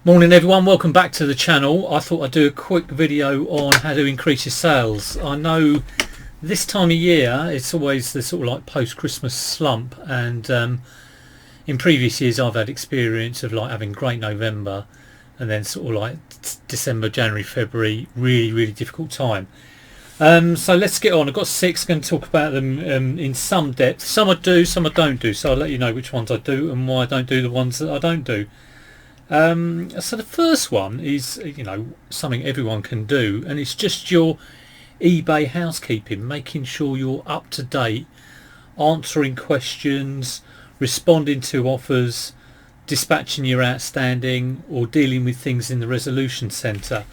Morning everyone, welcome back to the channel. I thought I'd do a quick video on how to increase your sales. I know this time of year it's always the sort of like post-Christmas slump, and in previous years I've had experience of like having great November and then sort of like December, January, February, really difficult time. So let's get on. I've got 6, going to talk about them in some depth. Some I do, some I don't do, so I'll let you know which ones I do and why I don't do the ones that I don't do. So the first one is, something everyone can do, and it's just your eBay housekeeping, making sure you're up to date, answering questions, responding to offers, dispatching your outstanding, or dealing with things in the resolution centre.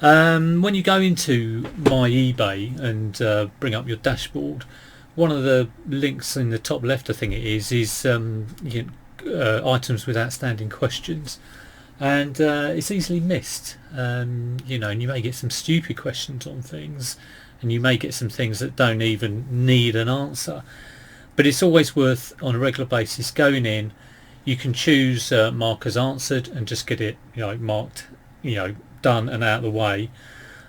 When you go into my eBay and bring up your dashboard, one of the links in the top left, I think it is items with outstanding questions, and it's easily missed. And you may get some stupid questions on things, and you may get some things that don't even need an answer, but it's always worth on a regular basis going in. You can choose mark as answered and just get it marked, done and out of the way.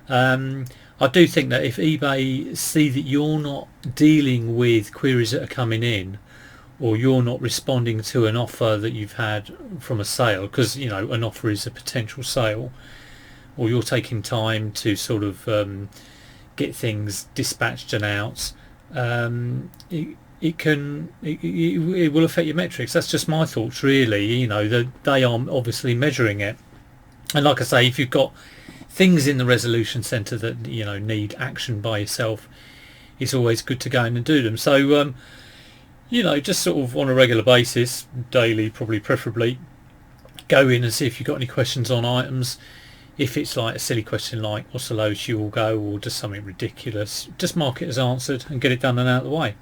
I do think that if eBay see that you're not dealing with queries that are coming in, or you're not responding to an offer that you've had from a sale, because an offer is a potential sale, or you're taking time to sort of get things dispatched and out, it will affect your metrics. That's just my thoughts, really. They are obviously measuring it, and like I say, if you've got things in the resolution centre that need action by yourself, it's always good to go in and do them. So just sort of on a regular basis, daily probably preferably, go in and see if you've got any questions on items. If it's like a silly question like what's the lowest you will go, or just something ridiculous, just mark it as answered and get it done and out of the way.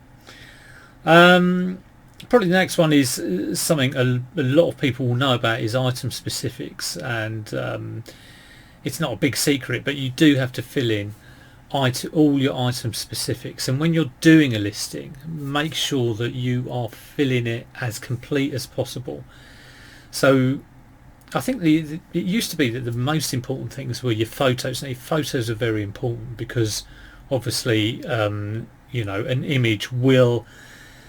Probably the next one is something a lot of people will know about, is item specifics, and it's not a big secret, but you do have to fill in all your item specifics, and when you're doing a listing, make sure that you are filling it as complete as possible. So I think it used to be that the most important things were your photos. Now, your photos are very important because obviously an image will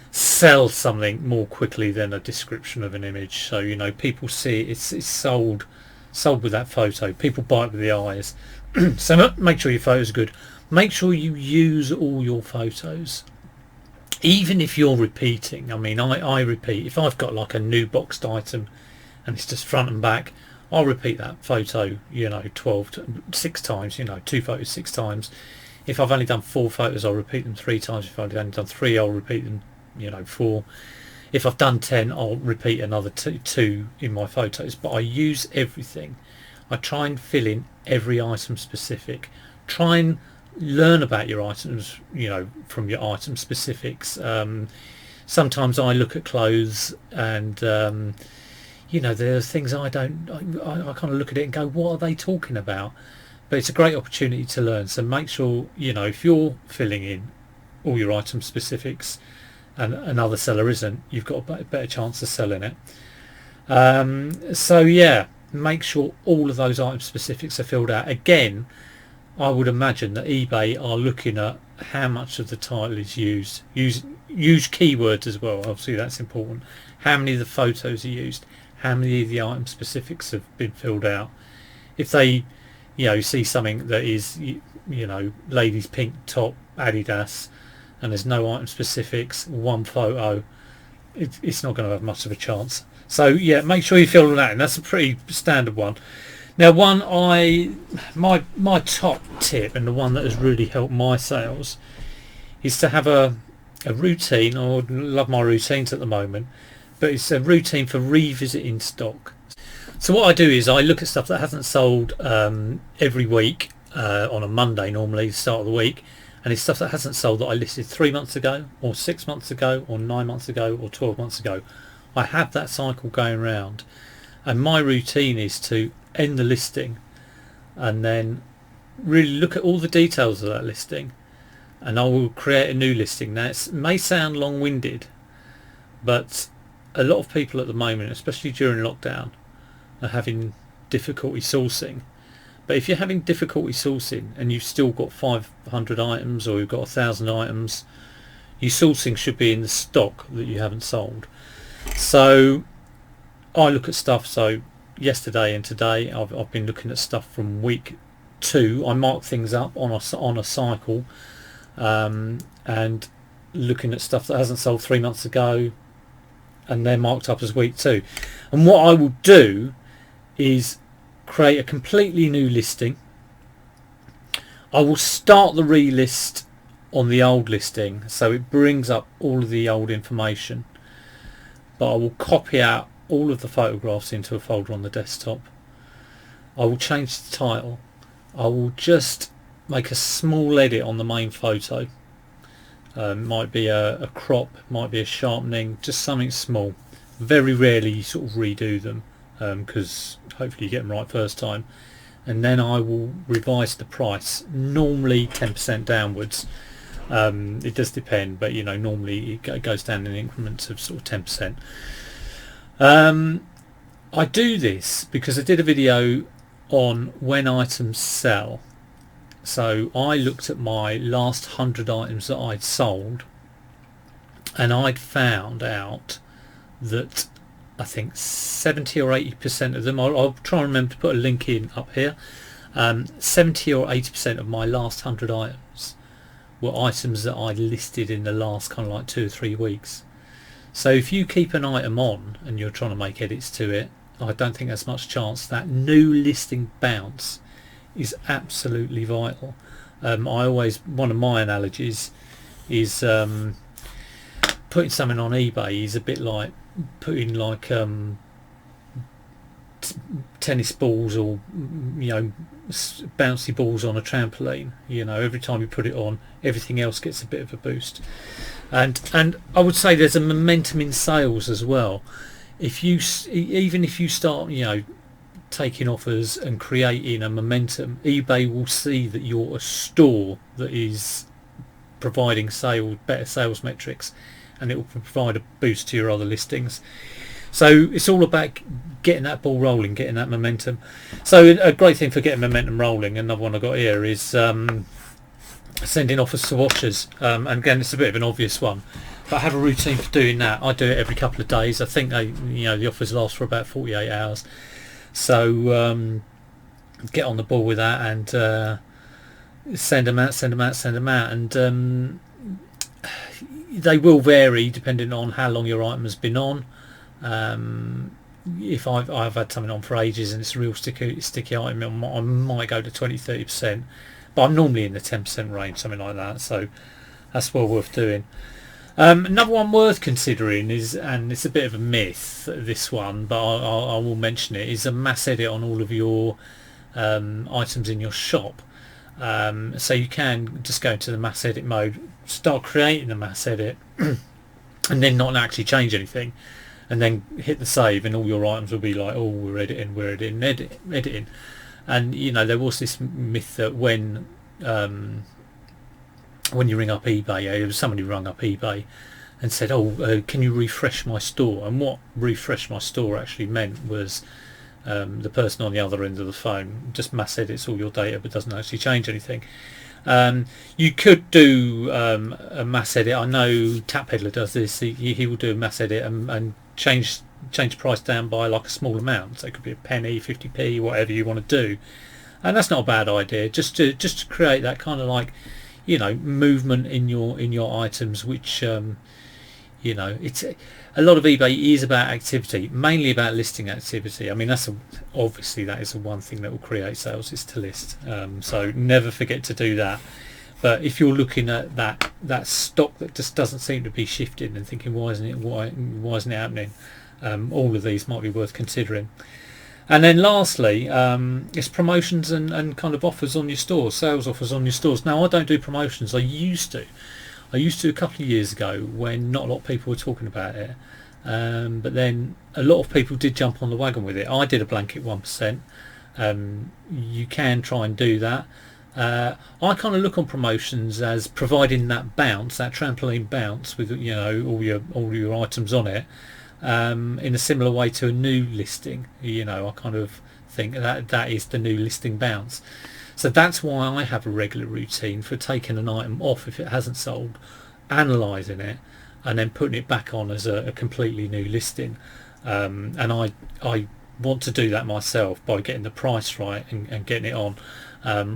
sell something more quickly than a description of an image. So people see it's sold with that photo. People buy it with the eyes. So make sure your photos are good. Make sure you use all your photos, even if you're repeating. I repeat. If I've got like a new boxed item and it's just front and back, I'll repeat that photo 6 times, 2 photos 6 times. If I've only done 4 photos, I'll repeat them 3 times. If I've only done 3, I'll repeat them 4. If I've done 10, I'll repeat another 2 in my photos. But I use everything. I try and fill in every item specific. Try and learn about your items, from your item specifics. Sometimes I look at clothes and there are things I kind of look at it and go, what are they talking about? But it's a great opportunity to learn. So make sure if you're filling in all your item specifics and another seller isn't, you've got a better chance of selling it. So yeah, make sure all of those item specifics are filled out. Again, I would imagine that eBay are looking at how much of the title is used. Use keywords as well, obviously that's important. How many of the photos are used, how many of the item specifics have been filled out. If they see something that is ladies pink top Adidas and there's no item specifics, 1 photo, it's not going to have much of a chance. So yeah, make sure you fill that in. That's a pretty standard one. Now, my top tip, and the one that has really helped my sales, is to have a routine. I love my routines at the moment, but it's a routine for revisiting stock. So what I do is I look at stuff that hasn't sold every week on a Monday, normally the start of the week, and it's stuff that hasn't sold that I listed 3 months ago, or 6 months ago, or 9 months ago, or 12 months ago. I have that cycle going round, and my routine is to end the listing and then really look at all the details of that listing, and I will create a new listing. Now, it may sound long-winded, but a lot of people at the moment, especially during lockdown, are having difficulty sourcing. But if you're having difficulty sourcing and you've still got 500 items or you've got 1,000 items, your sourcing should be in the stock that you haven't sold. So I look at stuff. So yesterday and today I've been looking at stuff from week 2. I mark things up on a cycle, and looking at stuff that hasn't sold 3 months ago, and they're marked up as week 2. And what I will do is create a completely new listing. I will start the relist on the old listing, so it brings up all of the old information, but I will copy out all of the photographs into a folder on the desktop. I will change the title. I will just make a small edit on the main photo. Might be a crop, might be a sharpening, just something small. Very rarely you sort of redo them, because hopefully you get them right first time. And then I will revise the price, normally 10% downwards. It does depend, but normally it goes down in increments of sort of 10%. I do this because I did a video on when items sell. So I looked at my last 100 items that I'd sold, and I'd found out that I think 70 or 80% of them, I'll try and remember to put a link in up here, 70 or 80% of my last 100 items were items that I listed in the last kind of like 2 or 3 weeks. So if you keep an item on and you're trying to make edits to it, I don't think there's much chance that new listing bounce is absolutely vital. One of my analogies is putting something on eBay is a bit like putting like tennis balls or bouncy balls on a trampoline. Every time you put it on, everything else gets a bit of a boost. And I would say there's a momentum in sales as well. Even if you start taking offers and creating a momentum, eBay will see that you're a store that is providing better sales metrics, and it will provide a boost to your other listings. So it's all about getting that ball rolling, getting that momentum. So a great thing for getting momentum rolling, another one I got here, is sending offers to watchers. And again, it's a bit of an obvious one, but I have a routine for doing that. I do it every couple of days. I think the offers last for about 48 hours. So get on the ball with that and send them out, and they will vary depending on how long your item has been on. If I've had something on for ages and it's a real sticky item, I might go to 20-30%, but I'm normally in the 10% range, something like that. So that's well worth doing. Another one worth considering is, and it's a bit of a myth, this one, but I will mention it, is a mass edit on all of your items in your shop. So you can just go into the mass edit mode, start creating the mass edit, and then not actually change anything, and then hit the save, and all your items will be like, oh, we're editing. And there was this myth that when you ring up eBay, there was somebody who rung up eBay and said, can you refresh my store? And what refresh my store actually meant was the person on the other end of the phone just mass edits all your data but doesn't actually change anything. You could do a mass edit. I know Tap Peddler does this. He will do a mass edit and change the price down by like a small amount. So it could be a penny, 50p, whatever you want to do. And that's not a bad idea. Just to create that kind of like movement in your items, which it's a lot of eBay is about activity, mainly about listing activity. I mean, obviously that is the one thing that will create sales, is to list. So never forget to do that. But if you're looking at that stock that just doesn't seem to be shifting and thinking, why isn't it happening, all of these might be worth considering. And then lastly, it's promotions and kind of offers on your stores, sales offers on your stores. Now, I don't do promotions. I used to a couple of years ago when not a lot of people were talking about it. But then a lot of people did jump on the wagon with it. I did a blanket 1%. You can try and do that. I kind of look on promotions as providing that bounce, that trampoline bounce with all your items on it. In a similar way to a new listing, I kind of think that is the new listing bounce. So that's why I have a regular routine for taking an item off if it hasn't sold, analysing it, and then putting it back on as a completely new listing. And I want to do that myself by getting the price right and getting it on,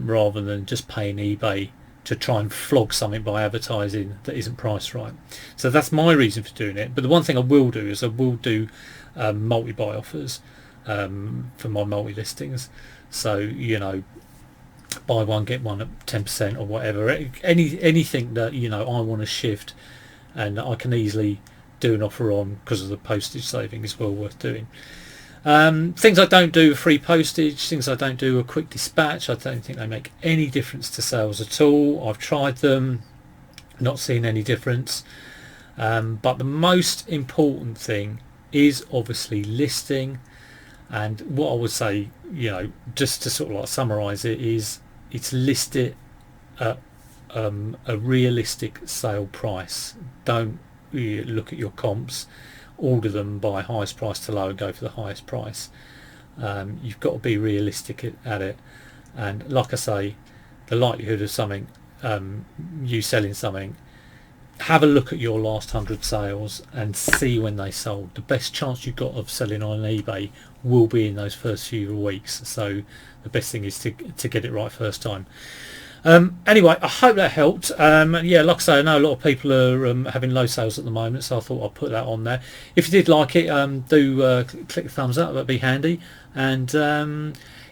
rather than just paying eBay to try and flog something by advertising that isn't priced right. So that's my reason for doing it. But the one thing I will do is I will do multi-buy offers for my multi-listings. So, you know, buy one get one at 10% or whatever. Anything that, you know, I want to shift and I can easily do an offer on because of the postage saving is well worth doing. Things I don't do are free postage. Things I don't do are quick dispatch. I don't think they make any difference to sales at all. I've tried them, not seen any difference. But the most important thing is obviously listing. And what I would say, you know, just to sort of like summarise it, is it's list it at a realistic sale price. Don't look at your comps, order them by highest price to low and go for the highest price. You've got to be realistic at it. And like I say, the likelihood of something, you selling something, have a look at your last 100 sales and see when they sold. The best chance you've got of selling on eBay will be in those first few weeks. So the best thing is to get it right first time. Anyway, I hope that helped. Yeah, like I say, I know a lot of people are having low sales at the moment, so I thought I'd put that on there. If you did like it, do click the thumbs up. That'd be handy. And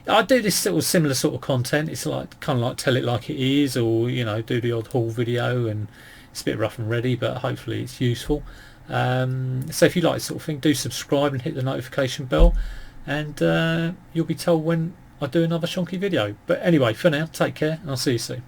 I do this sort of similar sort of content. It's like kind of like tell it like it is, or you know, do the odd haul video, and it's a bit rough and ready, but hopefully it's useful. So if you like this sort of thing, do subscribe and hit the notification bell, and you'll be told when I do another shonky video. But anyway, for now, take care and I'll see you soon.